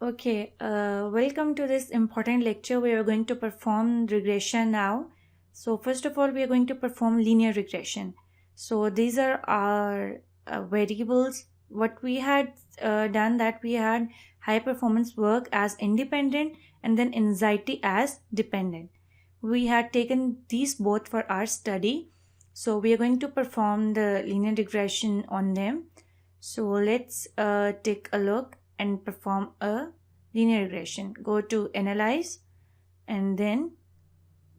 Okay, welcome to this important lecture. We are going to perform regression now. So first of all, we are going to perform linear regression. So these are our variables. What we had done, that we had high performance work as independent and then anxiety as dependent. We had taken these both for our study. So we are going to perform the linear regression on them. So let's take a look and perform a linear regression. Go to analyze, and then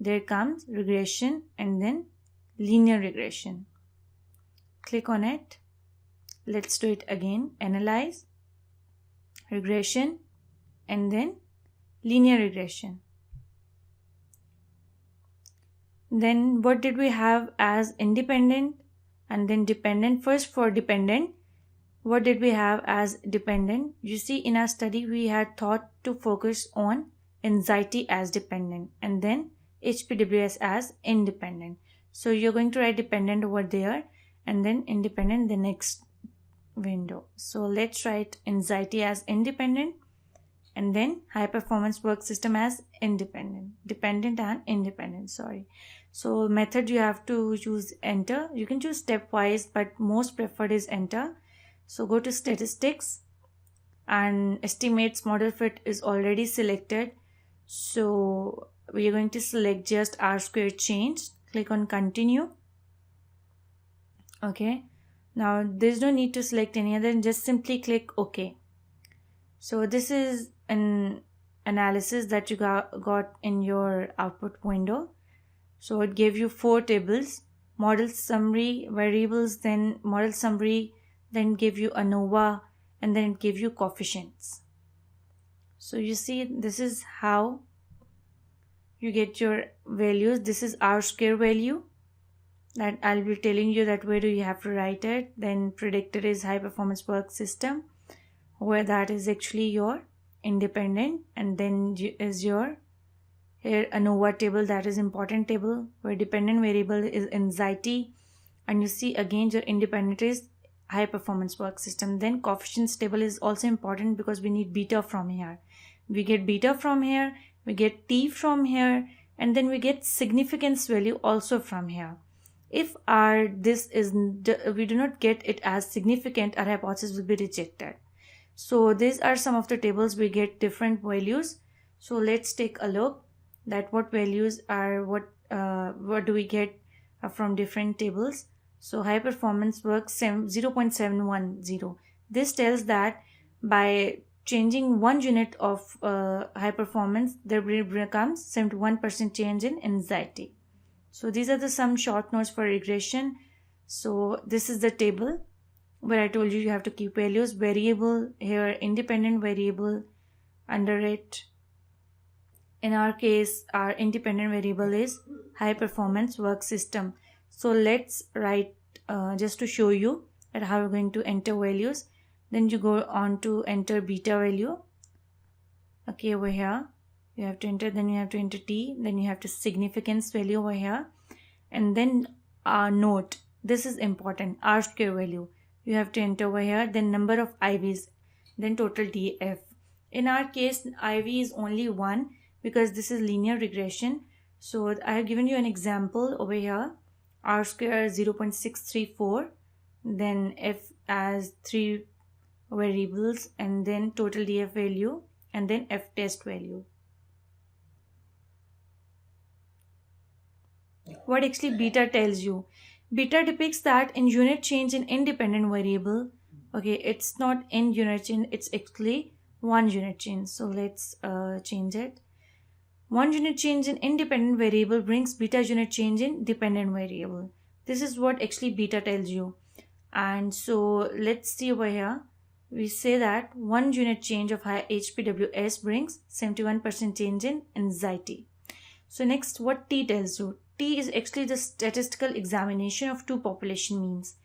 there comes regression and then linear regression. Click on it. Let's do it again. Analyze, regression, and then linear regression. Then what did we have as independent and then dependent? First, for dependent, what did we have as dependent? You see, in our study we had thought to focus on anxiety as dependent and then HPWS as independent. So you're going to write dependent over there and then independent the next window. So let's write anxiety as independent and then high performance work system as independent, dependent and independent, sorry. So method, you have to use enter. You can choose stepwise, but most preferred is enter. So go to statistics and estimates model fit is already selected. So we are going to select just R square change. Click on continue. Okay. Now there's no need to select any other, just simply click OK. So this is an analysis that you got in your output window. So it gave you 4 tables: model summary, variables, then model summary, then give you ANOVA, and then it gave you coefficients. So you see, this is how you get your values. This is R square value that I'll be telling you that where do you have to write it. Then predicted is high performance work system, where that is actually your independent, and then is your here ANOVA table, that is important table, where dependent variable is anxiety, and you see again your independent is high performance work system. Then coefficients table is also important because we need beta from here. We get beta from here, we get T from here, and then we get significance value also from here. If we do not get it as significant, our hypothesis will be rejected. So these are some of the tables we get different values. So let's take a look that what values are what do we get from different tables. So high performance work 0.710. This tells that by changing 1 unit of high performance, there becomes 71% change in anxiety. So these are the some short notes for regression. So this is the table where I told you have to keep values. Variable here, independent variable under it. In our case, our independent variable is high performance work system. So let's write just to show you that how we're going to enter values. Then you go on to enter beta value. Okay, over here you have to enter, then you have to enter T, then you have to significance value over here, and then note, this is important, R square value you have to enter over here, then number of IVs, then total DF. In our case, IV is only 1 because this is linear regression. So I have given you an example over here. R square 0.634, then F as 3 variables, and then total DF value, and then F test value. What actually beta tells you? Beta depicts that in unit change in independent variable. Okay, it's not in unit change, it's actually 1 unit change. So let's change it. 1 unit change in independent variable brings beta unit change in dependent variable. This is what actually beta tells you. And so let's see over here. We say that 1 unit change of high HPWS brings 71% change in anxiety. So next, what T tells you? T is actually the statistical examination of 2 population means.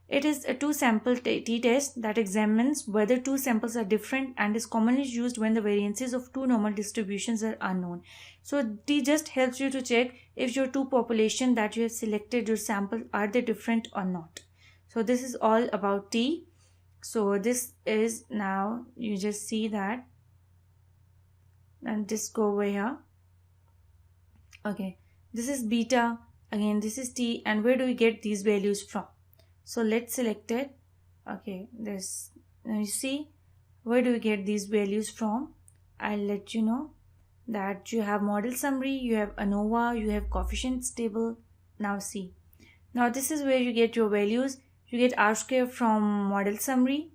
It is a 2-sample t-test that examines whether 2 samples are different and is commonly used when the variances of 2 normal distributions are unknown. So T just helps you to check if your 2 population that you have selected your sample, are they different or not. So this is all about t. So this is, now you just see that, and just go over here. Okay, this is beta, again this is t, and where do we get these values from? So let's select it. Okay, this, now you see where do we get these values from. I'll let you know that you have model summary, you have ANOVA, you have coefficients table. Now see, now this is where you get your values. You get R square from model summary,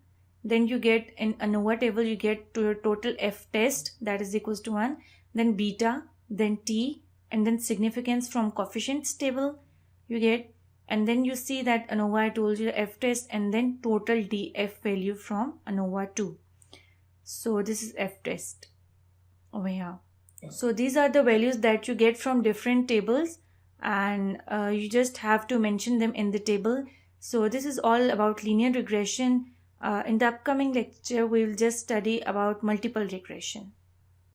then you get in ANOVA table, you get to your total F test, that is equals to 1, then beta, then t, and then significance from coefficients table you get, and then you see that ANOVA, I told you F test, and then total df value from ANOVA 2. So this is F test over here. So these are the values that you get from different tables, and you just have to mention them in the table. So this is all about linear regression. In the upcoming lecture, we will just study about multiple regression.